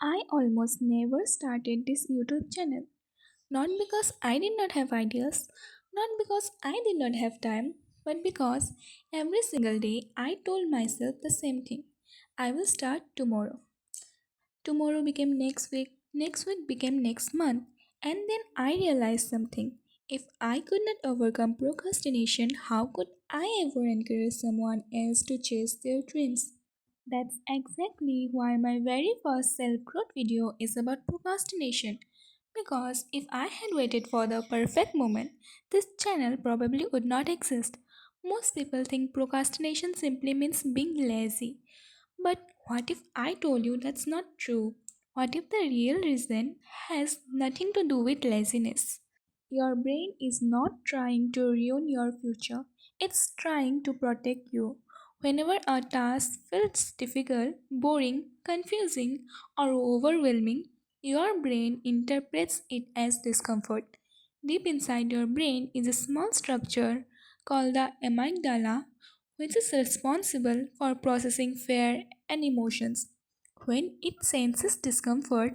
I almost never started this YouTube channel. Not because I did not have ideas, not because I did not have time, but because every single day I told myself the same thing. I will start tomorrow. Tomorrow became next week became next month, and then I realized something. If I could not overcome procrastination, how could I ever encourage someone else to chase their dreams? That's exactly why my very first self growth video is about procrastination. Because if I had waited for the perfect moment, this channel probably would not exist. Most people think procrastination simply means being lazy. But what if I told you that's not true? What if the real reason has nothing to do with laziness? Your brain is not trying to ruin your future, it's trying to protect you. Whenever a task feels difficult, boring, confusing, or overwhelming, your brain interprets it as discomfort. Deep inside your brain is a small structure called the amygdala, which is responsible for processing fear and emotions. When it senses discomfort,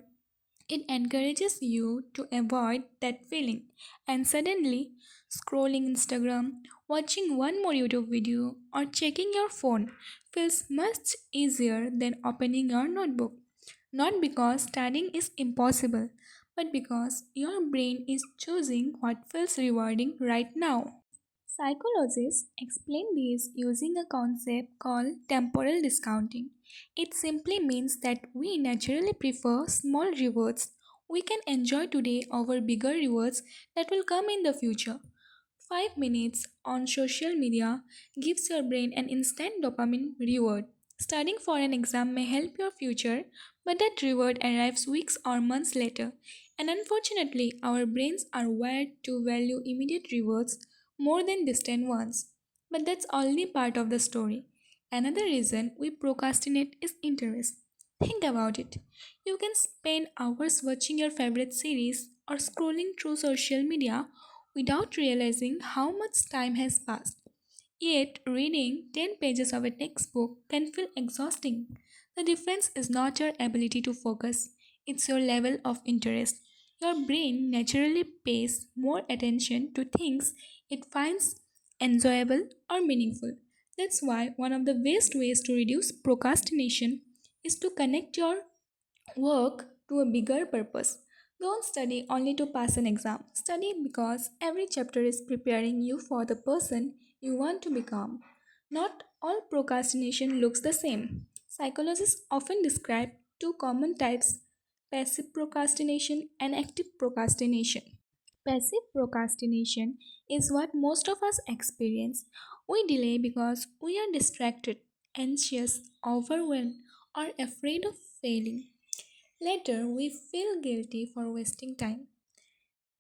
it encourages you to avoid that feeling, and suddenly, scrolling Instagram, watching one more YouTube video, or checking your phone feels much easier than opening your notebook. Not because studying is impossible, but because your brain is choosing what feels rewarding right now. Psychologists explain this using a concept called temporal discounting. It simply means that we naturally prefer small rewards we can enjoy today over bigger rewards that will come in the future. 5 minutes on social media gives your brain an instant dopamine reward. Studying for an exam may help your future, but that reward arrives weeks or months later. And unfortunately, our brains are wired to value immediate rewards more than distant ones. But that's only part of the story. Another reason we procrastinate is interest. Think about it. You can spend hours watching your favorite series or scrolling through social media without realizing how much time has passed. Yet, reading 10 pages of a textbook can feel exhausting. The difference is not your ability to focus, it's your level of interest. Your brain naturally pays more attention to things it finds enjoyable or meaningful. That's why one of the best ways to reduce procrastination is to connect your work to a bigger purpose. Don't study only to pass an exam. Study because every chapter is preparing you for the person you want to become. Not all procrastination looks the same. Psychologists often describe two common types: passive procrastination and active procrastination. Passive procrastination is what most of us experience. We delay because we are distracted, anxious, overwhelmed, or afraid of failing. Later, we feel guilty for wasting time.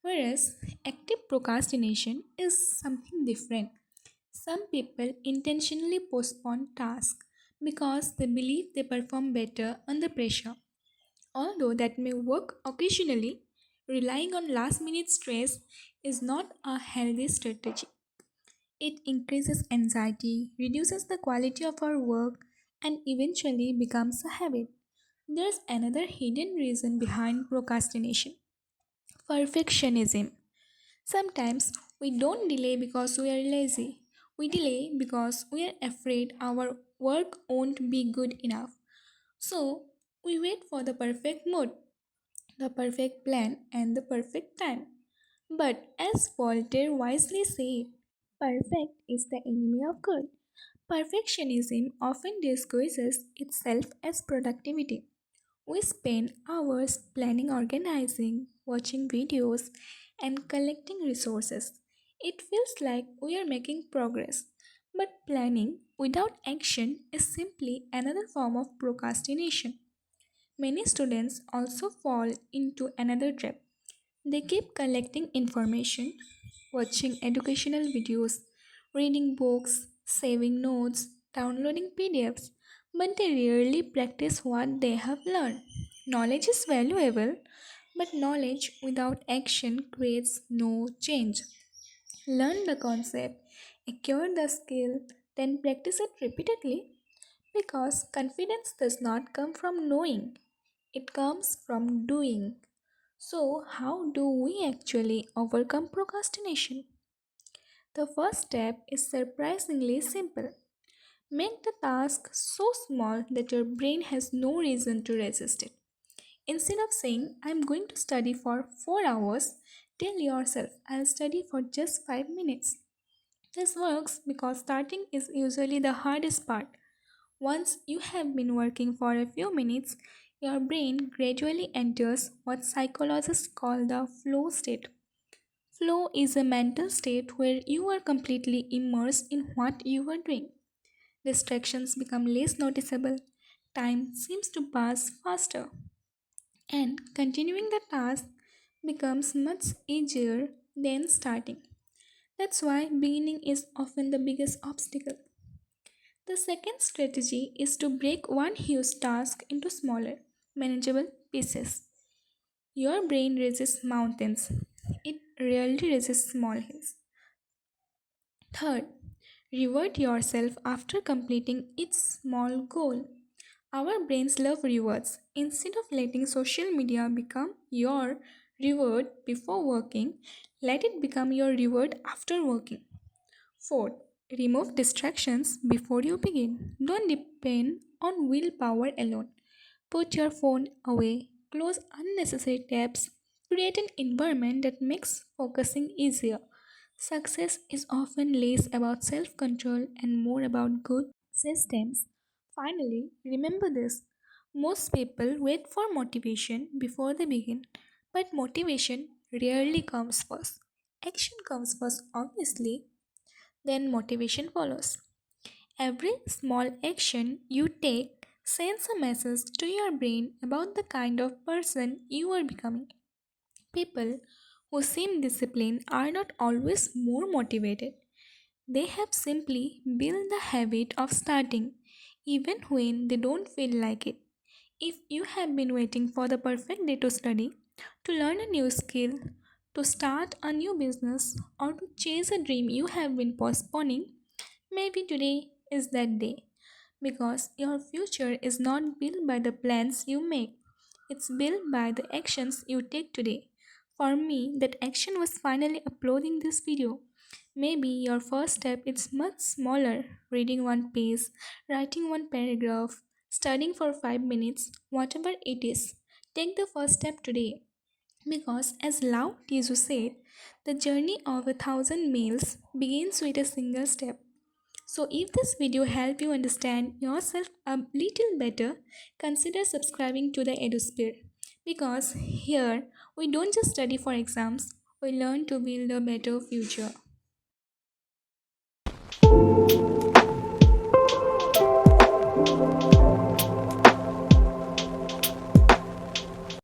Whereas active procrastination is something different. Some people intentionally postpone tasks because they believe they perform better under pressure. Although that may work occasionally, relying on last minute stress is not a healthy strategy. It increases anxiety, reduces the quality of our work, and eventually becomes a habit. There's another hidden reason behind procrastination: perfectionism. Sometimes we don't delay because we are lazy. We delay because we are afraid our work won't be good enough. So we wait for the perfect mood, the perfect plan, and the perfect time. But as Voltaire wisely said, perfect is the enemy of good. Perfectionism often disguises itself as productivity. We spend hours planning, organizing, watching videos, and collecting resources. It feels like we are making progress. But planning without action is simply another form of procrastination. Many students also fall into another trap. They keep collecting information, watching educational videos, reading books, saving notes, downloading PDFs, but they rarely practice what they have learned. Knowledge is valuable, but knowledge without action creates no change. Learn the concept, acquire the skill, then practice it repeatedly, because confidence does not come from knowing. It comes from doing. So, how do we actually overcome procrastination? The first step is surprisingly simple. Make the task so small that your brain has no reason to resist it. Instead of saying, I'm going to study for 4 hours, tell yourself, I'll study for just 5 minutes. This works because starting is usually the hardest part. Once you have been working for a few minutes, your brain gradually enters what psychologists call the flow state. Flow is a mental state where you are completely immersed in what you are doing. Distractions become less noticeable, time seems to pass faster, and continuing the task becomes much easier than starting. That's why beginning is often the biggest obstacle. The second strategy is to break one huge task into smaller, manageable pieces. Your brain resists mountains, it rarely resists small hills. Third, reward yourself after completing each small goal. Our brains love rewards. Instead of letting social media become your reward before working, let it become your reward after working. Fourth, remove distractions before you begin. Don't depend on willpower alone. Put your phone away, close unnecessary tabs, create an environment that makes focusing easier. Success is often less about self control and more about good systems. Finally, remember this: most people wait for motivation before they begin, but motivation rarely comes first. Action comes first, obviously, then motivation follows. Every small action you take sends a message to your brain about the kind of person you are becoming. People who seem disciplined are not always more motivated. They have simply built the habit of starting even when they don't feel like it. If you have been waiting for the perfect day to study, to learn a new skill, to start a new business, or to chase a dream you have been postponing, maybe today is that day. Because your future is not built by the plans you make, it's built by the actions you take today. For me, that action was finally uploading this video. Maybe your first step is much smaller: reading one page, writing one paragraph, studying for 5 minutes, whatever it is. Take the first step today. Because, as Lao Tzu said, the journey of 1,000 miles begins with a single step. So, if this video helped you understand yourself a little better, consider subscribing to the EduSphere. Because here we don't just study for exams, we learn to build a better future.